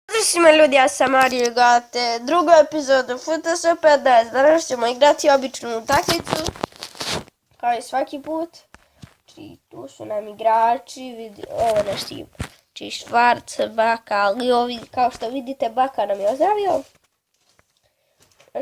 Pozdrav svima ljudi, ja sam Mario, gledate drugu epizodu Futasa 50. Danas ćemo igrati običnu utakmicu, kao i svaki put. Tu su nam igrači, ovo nešto ima. Švarc, Baka, ali ovi, kao što vidite, Baka nam je ozdravio.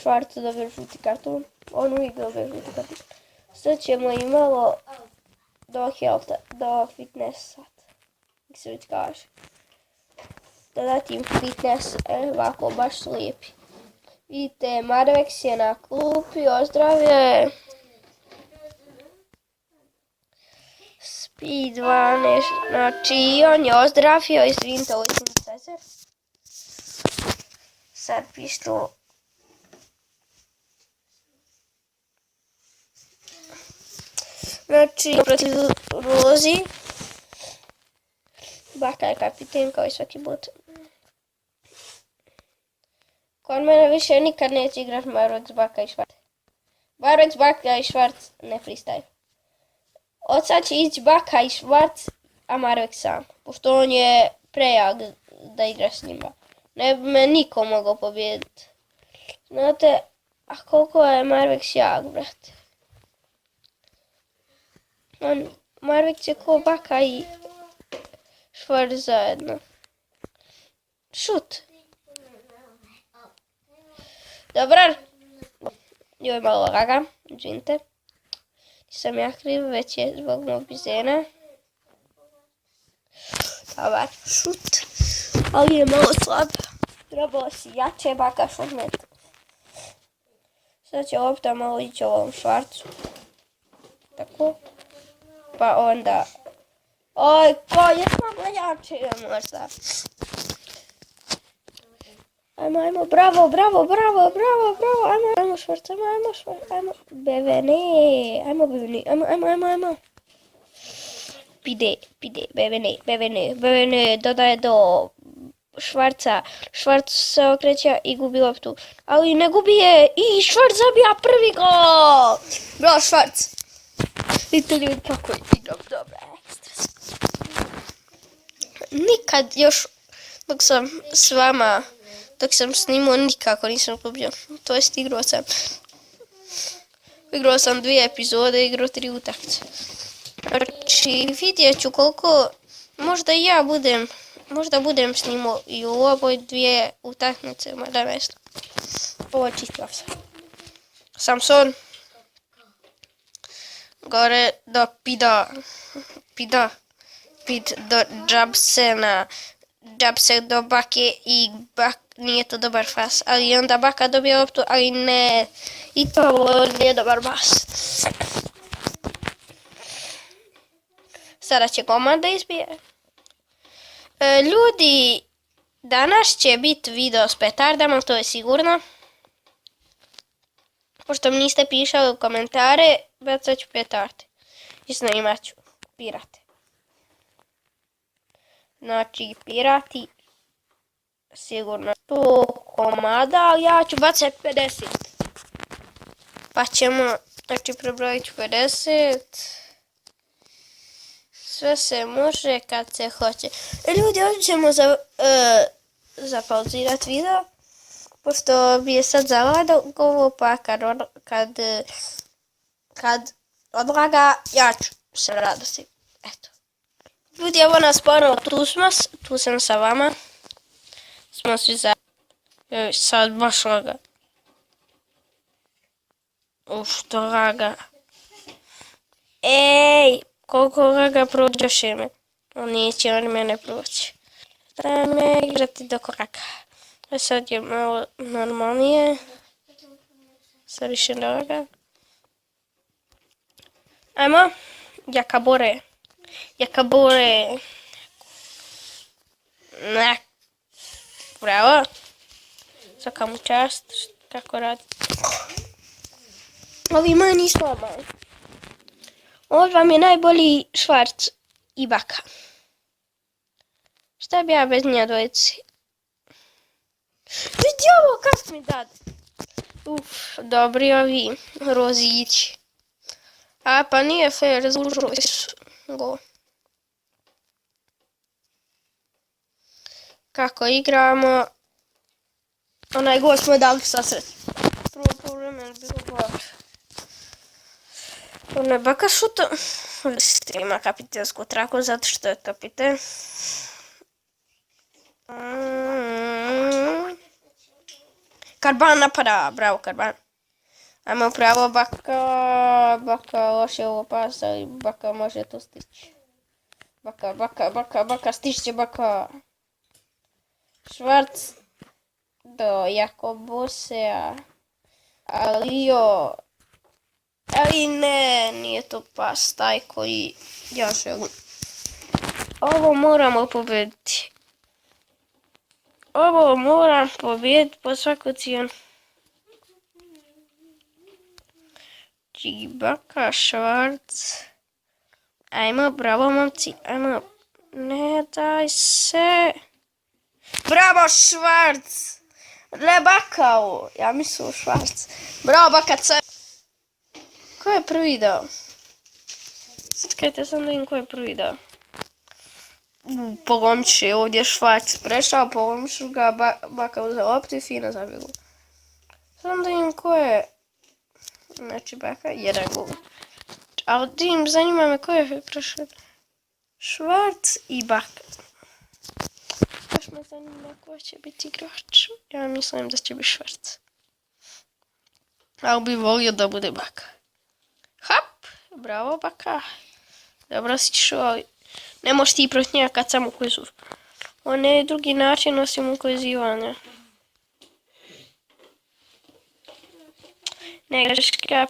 Švarc dobio žuti karton, on uvijek dobio žuti karton. Sad ćemo i malo do healtha, do fitnessa, kako se već kaže. Dodatim fitness, ovako baš lijepi. Vidite, Marvex je na klupi, ozdravio. Speed 12, znači on je ozdravio, izvinite, ovo je synthesizer. Sad pištol. Znači, protiv Rozi. Baka je kapiten kao i svaki put. Kod mene više nikad neće igrat Marvex, Baka i Švarc. Marvex, Baka i Švarc ne freestyle. Od sad će ići Baka i Švarc, a Marvex sam. Pošto on je prejak da igra s njima. Ne bi me niko mogao pobijediti. Znate, a koliko je Marvex jak, brate. Marvex je ko Baka i Švarc zajedno. Šut. Dobar. Joj, malo laga, izvinite. Nisam ja kriv, već je zbog mog bizena. Dobar, šut. Ali je malo slab. Trebalo si jače, Baka šutnet. Sad će lopta malo ići ovom Švarcu. Tako. Pa onda... Oj, ko je mogla jače možda. Ajmo, bravo, ajmo Švarc, ajmo, Bevene, ajmo. Pide, Bevene, dodaje do Švarca, Švarc se okreće i gubi loptu, ali ne gubi je i Švarc zabija prvi gol! Bravo Švarc! Vidite ljudi kako je igram, dobra, ekstra. Nikad još, dok sam s vama, dok sam snimao, nikako nisam gubio. To jest igrao sam 2 epizode, igrao 3 utakmice. Znači vidjet ću koliko, možda budem snimao i u ovoj 2 utakmice, mada mjesto. Ovo je čistila se. Samson. Gore do Pid do Jabsena. Jabsen do Bake i nije to dobar pas, ali onda Baka dobije loptu, ali ne, i to nije dobar pas. Sada će komanda izbije. Ljudi, danas će biti video s petardama, to je sigurno. Pošto mi niste pišali u komentare, bacat ću petarde. I snimat ću pirate. Znači, pirati, sigurno 100 komada, ali ja ću bacati 50. Pa ćemo, znači prebrojit ću 50. Sve se može kad se hoće. Ljudi, ovdje ćemo zapauzirat video, pošto bi je sad zalago, pa kad odlaga, ja ću se raditi. Eto. Ljudi, evo nas ponovo, tu sam sa vama. Smo svi za... Sad baš laga. Što laga. Ej, koliko laga prođoše me. Neće oni mene proći. Treba me igrati do koraka. Sad je malo normalnije. Sad više laga. Ajmo. Jakabore. Ne. Bravo. Svaka mu čast. Kako radi. Ovi moji nisu obali. Ovo vam je najbolji Švarc i Baka. Šta bi ja bez nje dvojici? Vidi ovo kako mi dade. Dobri ovi rozići. A pa nije fair, zaslužili su go. kako igramo. Onaj gol smo dali sasret. Prvo poluvreme je bilo dobro. Ono je Baka šuto. Ima kapitensku traku zato što je kapiten. Karban napada, bravo Karban. Ajmo pravo Baka, Baka loše ovo pasa i Baka može to stići. Baka, stišće Baka. Švarc do Jakobusea. Ali ne, nije to pas taj koji ja želim. Ovo moramo pobediti. Ovo moram pobijediti po svaku cijenu. Baka, Švarc. Ajmo, bravo momci, ajmo. Ne daj se. Bravo Švarc. Ne Baka ovo. Ja mislim Švarc. Bravo Baka C. Ko je prvi dao? Čekajte sam da vidim ko je prvi dao. Polomit je ovdje Švarc prešao, polomit ću ga, Baka uzeo loptu i fino zabjegu. Sam da vidim ko je... Znači Baka, jedan gol. Ali dim, zanima me ko je prešao. Švarc i Baka. Baš me zanima ko će biti igrač. Ja mislim da će biti Švarc. Ali bi volio da bude Baka. Hop, bravo Baka. Dobro si šao, ali ne možeš ti protiv njega kad sam ukvezu. On je drugi način osim ukvezivanja. Ne greška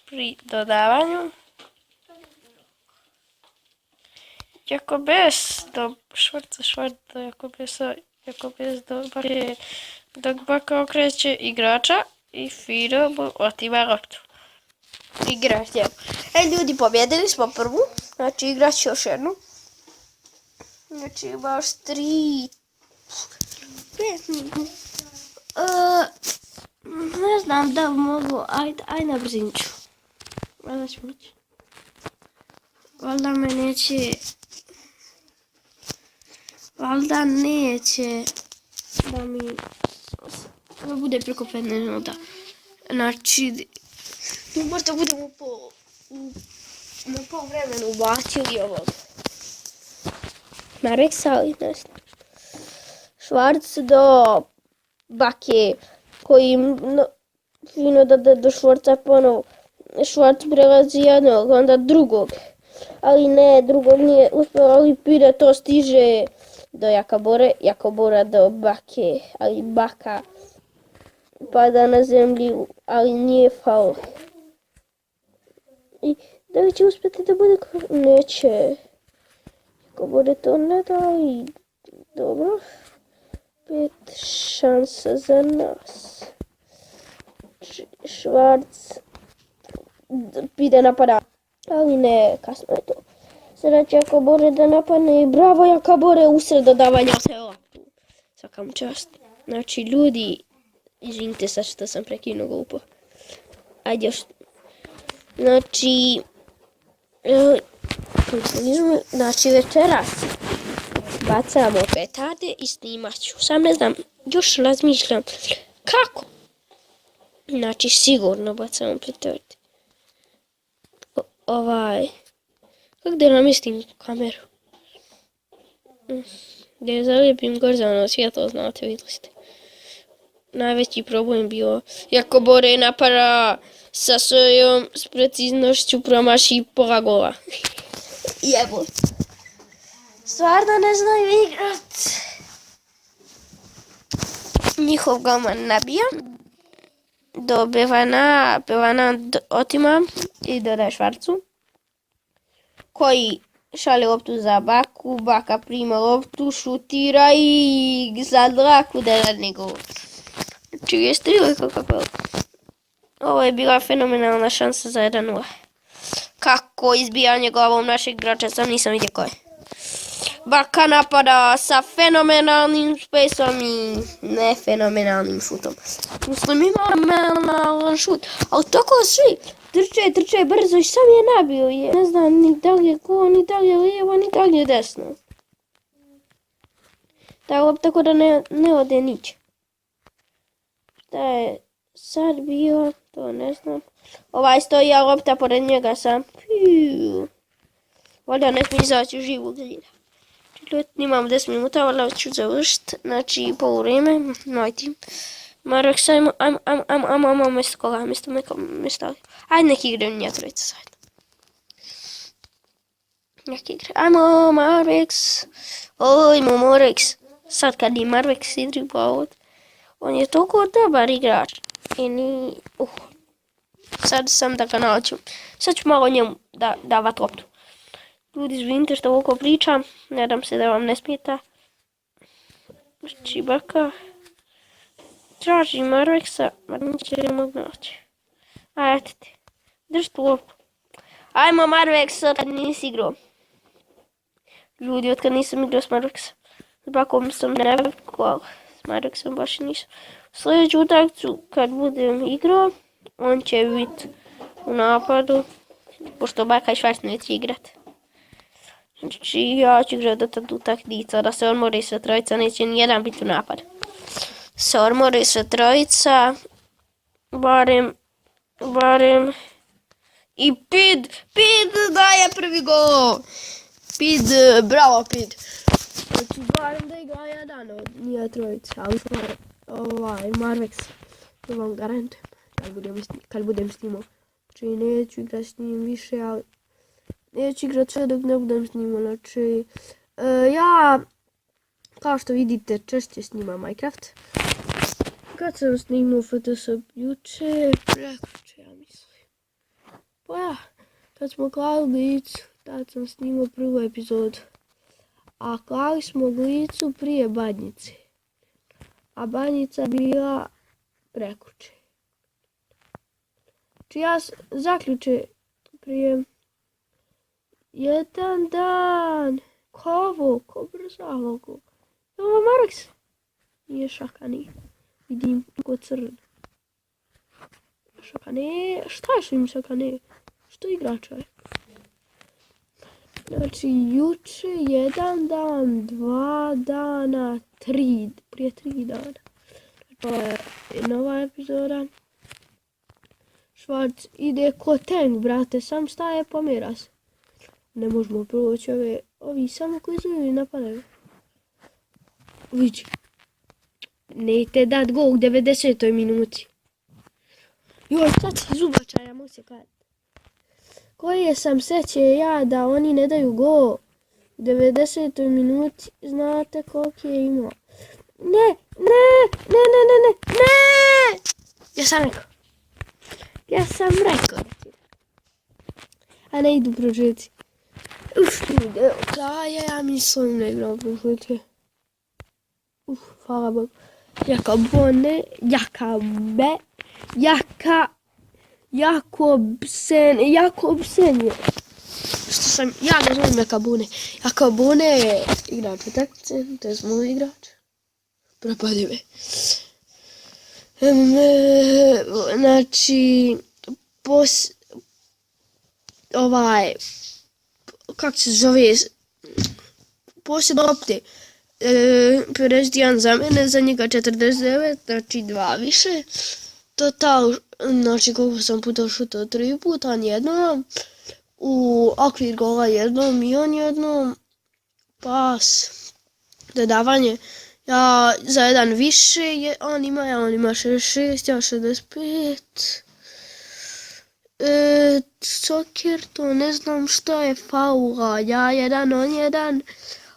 pri dodavanju. Jakobes do Švarca, do Jakobes do Bake. Dok Baka okreće igrača i Fido otima loptu. Igrač, evo. Ljudi, pobjedili smo prvu. Znači, igrać još jednu. Znači, ima još 3... 5 ne znam da mogu. Aj na brziniću. Valjda ću moći. Valjda me neće... Valjda neće da mi... Da bude preko 15 minuta. Znači... Možda budemo na pol vremenu ubacili ovog. Mareksa ali ne znam. Švarc do Bake koji fino da do Švarca ponovo. Švarc prelazi jednog, onda drugog. Ali ne, drugog nije uspio, ali Pire to stiže do Jakobora do Bake, ali Baka pada na zemlju, ali nije faul. I da li će uspjeti da bude... Neće. Ako bude to ne da i... Dobro. 5 šansa za nas. Švarc ide napada. Ali ne, kasno je to. Sada će Jakobore da napadne i bravo Jakobore usred dodavanja se loptu. Svaka mu čast. Znači ljudi, izvinite sad što sam prekinuo glupo. Ajde još. Znači, večeras bacamo petarde i snimat ću. Sam ne znam, još razmišljam kako. Znači, sigurno bacamo petarde. Kako da namestim kameru? Da je zalijepim gorzano svjetlo, znate, vidjeli ste. Najveći problem bio Jakobore napara sa svojom preciznošću promaši pola gola. Jebo. Stvarno ne znaju igrat. Njihov golman nabija. Do Bevana otima i dodaje Švarcu. Koji šalje loptu za Baku, Baka prima loptu, šutira i za dlaku udarni gol. Znači je strio kako. Ovo je bila fenomenalna šansa za 1-0. Kako izbijanje glavom našeg igrača, sam nisam vidio ko je. Baka napada sa fenomenalnim spaceom i nefenomenalnim šutom. Mislim ima fenomenalan šut, ali tako svi trče brzo i sam je nabio. Ne znam ni da li je ko, ni da li je lijevo, ni da li je desno. Ta lopta da ne ode nić. Šta je sad bio? To ne znam. Ovaj stoji, a lopta pored njega sam. Valjda ne smije izaći u živog zida. Imam 10 minuta, valjda ću završiti. Znači, polu vrijeme. Moj tim. Marvex, ajmo mjesto koga, mjesto. Ajde neki igraju nja trojica zajedno. Neki igraju. Ajmo Marvex. Ajmo Marvex. Sad kad je Marvex idribao, on je toliko dobar igrač. I ni... Sad sam da ga nađem. Sad ću malo njemu davat loptu. Ljudi, izvinite što ovako pričam. Nadam se da vam ne smeta. Čibaka. Traži Marvexa, ma neće li mogu naći. Ajde ti. Drži tu loptu. Ajmo Marvex, otkad nisi igrao. Ljudi, otkad nisam igrao s Marvexom. S Bakom sam navikao, s Marvexom baš nisam. Sljedeću utakmicu kad budem igrao, on će biti u napadu, pošto Baka i Švarc neće igrat. Znači ja ću igrat do tad utakmica, da se odmori sve trojica, neće nijedan biti u napadu. Se odmori sve trojica, barem, i Pid daje prvi gol. Pid, bravo Pid. Znači barem da igra jedan od nije trojica, ali Marvex, to vam garantujem, kad budem snimao. Znači neću igrat s njim više, ali neću igrat sve dok ne budem snimao. Znači, ja, kao što vidite, češće snimam Minecraft. Kad sam snimao FTS juče, prekjuče, ja mislim. Pa ja, kad smo klali Glicu, tad sam snimao prvu epizodu. A klali smo Glicu prije Banjice. A Banjica bila prekjuče. Znači ja zaključe prije jedan dan. Ko brzalo go. Ovo Marvex. Nije šaka, nije. Vidim ko crno. Šaka, ne. Šta je što im šaka, ne? Što igra čovjek? Znači, juče jedan dan, 2 dana, prije 3 dana. To je nova epizoda. Švarc ide ko tank, brate, sam staje, pomjera se. Ne možemo proći ovi samo koji znaju i napadaju. Vidi. Nejte dat gol u 90. minuti. Joj, sad si zubačaja, mogu se kada. Koje sam seće ja da oni ne daju gol u 90. minuti, znate koliko je imao. Ne! Ja sam rekao. A ne idu prožeti. Ide od kraja, ja mislim ne igram prožetke. Hvala Bogu. Jakobsen je. Što sam, ja ga zovem Jakabune. Jakabune je igrač utakmice, to je moj igrač. Propadi me. Znači, kako se zove, poslije lopte, 51 za mene, za njega 49, znači 2 više. Total, znači koliko sam puta šutao 3 puta, on jednom, u okvir gola jednom i on jednom, pas, dodavanje, ja za jedan više, on ima 66, ja 65. Soccer, to ne znam šta je faula, ja 1, on 1,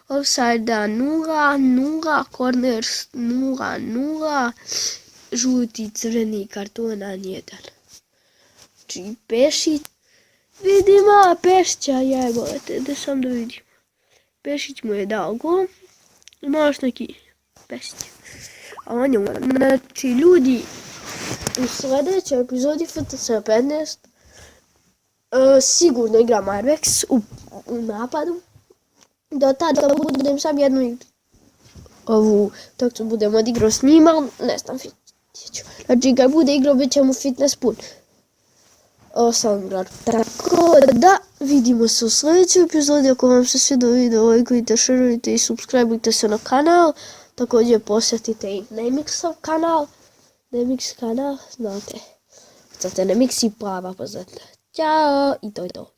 offside 0, corners 0, žuti, crveni karton 1. Znači Pešić, vidimo Pešića, jebote, da sam da vidim. Pešić mu je dao gol, ima još neki Pešić. A on je umran. Znači ljudi, u sljedećoj epizodi FTS 15 sigurno igra Marvex u napadu. Do tada budem sam jednu igru. Ovu takcu budem odigrao s njima, ne znam, znači kad bude igrao bit će mu fitness pun. Ovo sam igrao tako Tako da, vidimo se u sljedećoj epizodi. Ako vam se svidio video, lajkujte, šerujte i subscribeujte se na kanal. Također posjetite i Nemixov kanal. Nemix kanal, znate. Nemix i plava poznata. Ćao! I to je to.